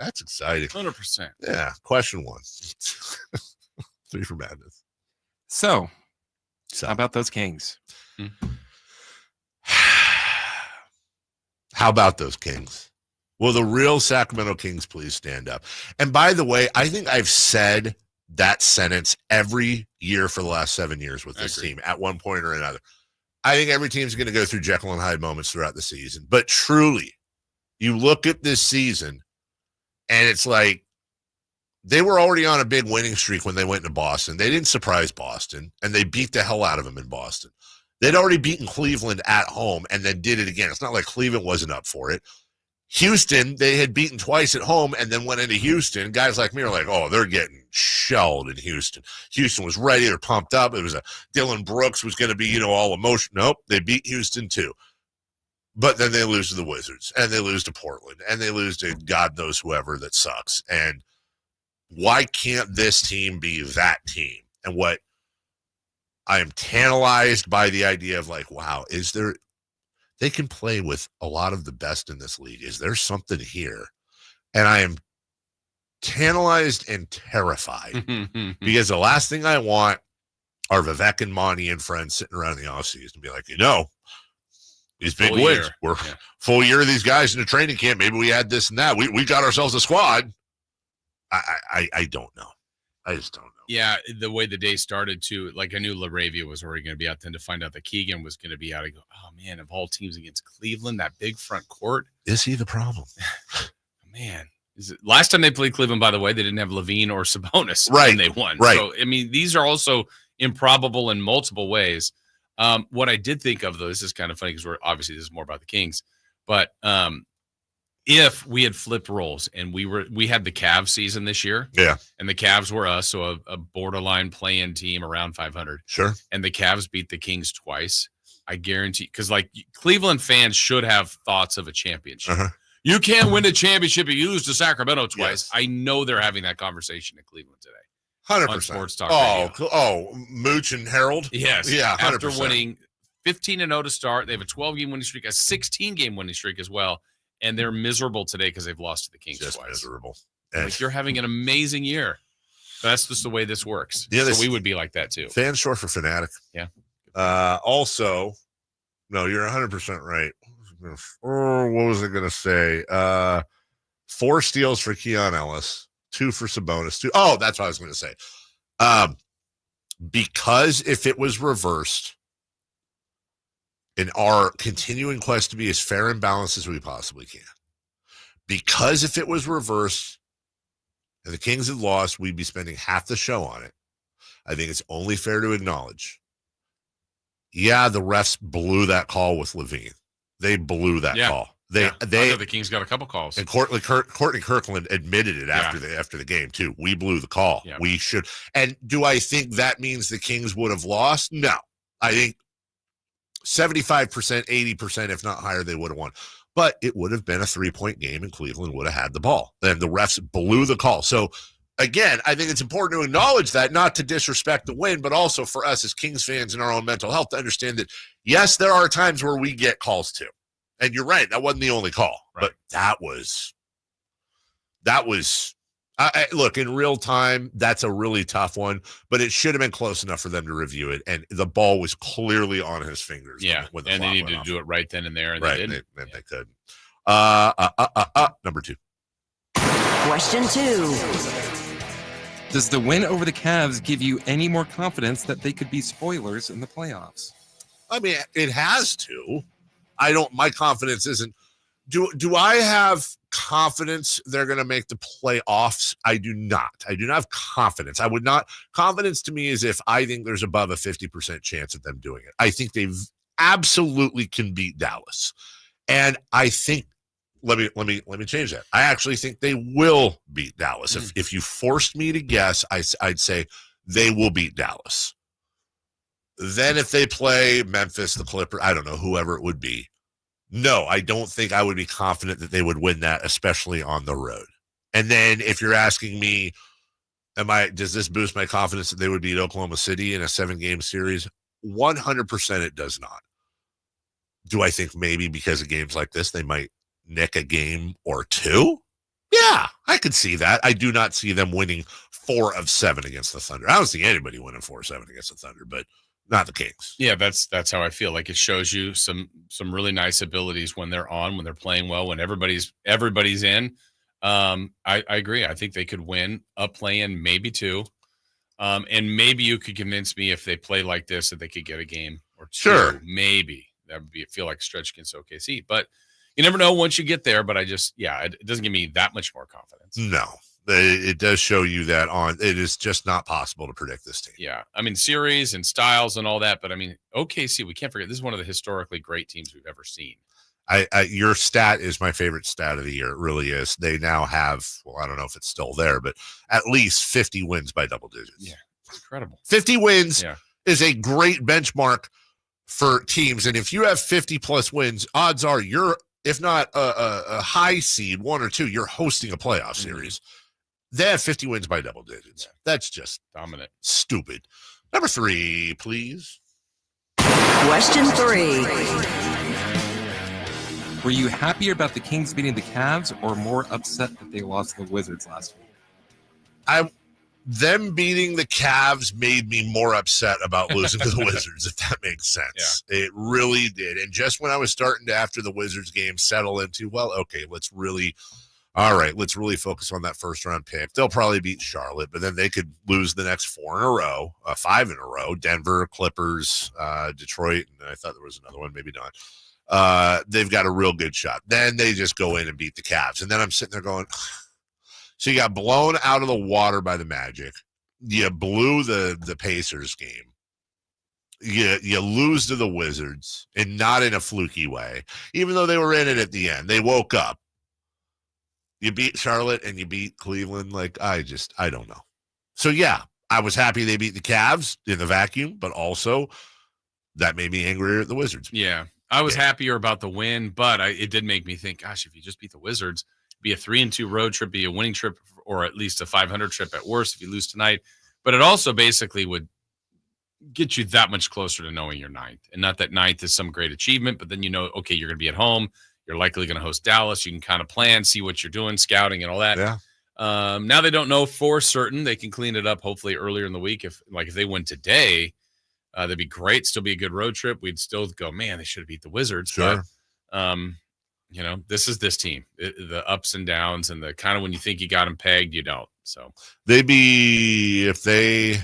That's exciting. 100%. Yeah. Question 1. 3 for madness. So how about those Kings? How about those Kings? Will the real Sacramento Kings please stand up? And by the way, I think I've said that sentence every year for the last 7 years with this team at one point or another. I think every team's going to go through Jekyll and Hyde moments throughout the season. But truly, you look at this season, and it's like they were already on a big winning streak when they went to Boston. They didn't surprise Boston, and they beat the hell out of them in Boston. They'd already beaten Cleveland at home and then did it again. It's not like Cleveland wasn't up for it. Houston, they had beaten twice at home and then went into Houston. Guys like me are like, oh, they're getting shelled in Houston. Houston was ready. They're pumped up. It was Dylan Brooks was going to be, all emotion. Nope, they beat Houston too. But then they lose to the Wizards, and they lose to Portland, and they lose to God knows whoever that sucks. And why can't this team be that team? And what I am tantalized by the idea of like, wow, they can play with a lot of the best in this league. Is there something here? And I am tantalized and terrified because the last thing I want are Vivek and Monty and friends sitting around in the offseason and be like, these big wins. We're full year of these guys in the training camp. Maybe we had this and that. We got ourselves a squad. I don't know. I just don't know. Yeah, the way the day started, too, like I knew LaRavia was already going to be out then to find out that Keegan was going to be out. I go, oh, man, of all teams against Cleveland, that big front court. Is he the problem? Man. Last time they played Cleveland, by the way, they didn't have Levine or Sabonis when they won. Right. So, I mean, these are also improbable in multiple ways. What I did think of, though, this is kind of funny because this is more about the Kings, but if we had flipped roles and we had the Cavs season this year, and the Cavs were us, so a borderline play-in team around 500, sure, and the Cavs beat the Kings twice, I guarantee, because like Cleveland fans should have thoughts of a championship. You can't win a championship if you lose to Sacramento twice. Yes. I know they're having that conversation in Cleveland today. 100%. Sports Talk Radio. Mooch and Harold? Yes. Yeah, 100%. After winning 15-0 to start, they have a 12-game winning streak, a 16-game winning streak as well, and they're miserable today because they've lost to the Kings just twice. Miserable. Like, you're having an amazing year. That's just the way this works. Yeah, so we would be like that too. Fan short for fanatic. Yeah. Also, no, you're 100% right. What was I going to say? 4 steals for Keon Ellis, 2 for Sabonis. 2. Oh, that's what I was going to say. Because if it was reversed in our continuing quest to be as fair and balanced as we possibly can, because if it was reversed and the Kings had lost, we'd be spending half the show on it. I think it's only fair to acknowledge, the refs blew that call with Levine. They blew that call. The Kings got a couple calls, and Courtney Kirkland admitted it after the game too. We blew the call. Yeah. We should. And do I think that means the Kings would have lost? No, I think 75%, 80%, if not higher, they would have won. But it would have been a 3-point game, and Cleveland would have had the ball. Then the refs blew the call. So again, I think it's important to acknowledge that, not to disrespect the win, but also for us as Kings fans in our own mental health to understand that, yes, there are times where we get calls too. And you're right, that wasn't the only call. Right. But that was look, in real time, that's a really tough one, but it should have been close enough for them to review it. And the ball was clearly on his fingers. Yeah, when the and they needed to do it right then and there. And right, they didn't. They couldn't. Number 2. Question 2. Does the win over the Cavs give you any more confidence that they could be spoilers in the playoffs? I mean, it has to. My confidence isn't. Do I have confidence they're going to make the playoffs? I do not. I do not have confidence. I would not. Confidence to me is if I think there's above a 50% chance of them doing it. I think they absolutely can beat Dallas. And I think, let me change that. I actually think they will beat Dallas. If you forced me to guess, I'd say they will beat Dallas. Then if they play Memphis, the Clippers, I don't know, whoever it would be. No, I don't think I would be confident that they would win that, especially on the road. And then if you're asking me, does this boost my confidence that they would beat Oklahoma City in a 7-game series? 100% it does not. Do I think maybe because of games like this, they might nick a game or 2? Yeah, I could see that. I do not see them winning 4 of 7 against the Thunder. I don't see anybody winning 4 of 7 against the Thunder, but not the Kings. Yeah, that's how I feel. Like it shows you some really nice abilities when they're on, when they're playing well, when everybody's in. I agree. I think they could win a play-in, maybe 2. And maybe you could convince me if they play like this that they could get a game or 2. Sure. Maybe that would feel like a stretch against OKC, but you never know once you get there. But it doesn't give me that much more confidence. No, it does show you that it is just not possible to predict this team. Yeah. I mean, series and styles and all that, but I mean, OKC, we can't forget, this is one of the historically great teams we've ever seen. Your stat is my favorite stat of the year. It really is. They now have, I don't know if it's still there, but at least 50 wins by double digits. Yeah, it's incredible. 50 wins is a great benchmark for teams. And if you have 50 plus wins, odds are you're, if not a high seed, 1 or 2, you're hosting a playoff series. They have 50 wins by double digits. Yeah. That's just dominant. Stupid. Number 3, please. Question 3. Were you happier about the Kings beating the Cavs or more upset that they lost to the Wizards last week? Them beating the Cavs made me more upset about losing to the Wizards, if that makes sense. Yeah. It really did. And just when I was starting to, after the Wizards game, settle into, well, okay, let's really focus on that first round pick. They'll probably beat Charlotte, but then they could lose the next 4 in a row, 5 in a row, Denver, Clippers, Detroit, and I thought there was another one, maybe not. They've got a real good shot. Then they just go in and beat the Cavs. And then I'm sitting there going, so you got blown out of the water by the Magic. You blew the Pacers game. You lose to the Wizards, and not in a fluky way, even though they were in it at the end. They woke up. You beat Charlotte and you beat Cleveland. Like, I don't know. So, yeah, I was happy they beat the Cavs in the vacuum, but also that made me angrier at the Wizards. Yeah, I was happier about the win, but it did make me think, gosh, if you just beat the Wizards, be a 3-2 road trip, be a winning trip, or at least a 500 trip at worst if you lose tonight. But it also basically would get you that much closer to knowing you're 9th. And not that 9th is some great achievement, but then okay, you're going to be at home. You're likely going to host Dallas. You can kind of plan, see what you're doing, scouting and all that. Yeah. Now they don't know for certain. They can clean it up hopefully earlier in the week. If they win today, that'd be great. Still be a good road trip. We'd still go, man, they should have beat the Wizards. Sure. But, this is this team. The ups and downs and the kind of when you think you got them pegged, you don't. So if they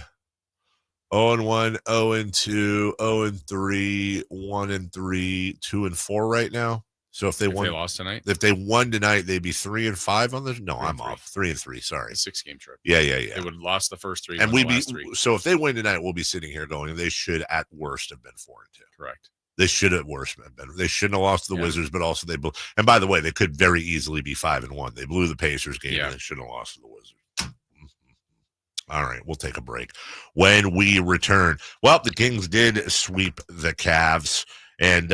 0-1, 0-2, 0-3, 1-3, 2-4 right now. So if they lost tonight, if they won tonight, they'd be 3-5 on the. No, I'm off 3-3. Sorry, 6-game trip. Yeah. They would have lost the first 3, and we'd be. So if they win tonight, we'll be sitting here going, they should at worst have been 4-2. Correct. They should at worst have been. They shouldn't have lost to the Wizards, but also they blew. And by the way, they could very easily be 5-1. They blew the Pacers game, and they shouldn't have lost to the Wizards. All right, we'll take a break. When we return, well, the Kings did sweep the Cavs, and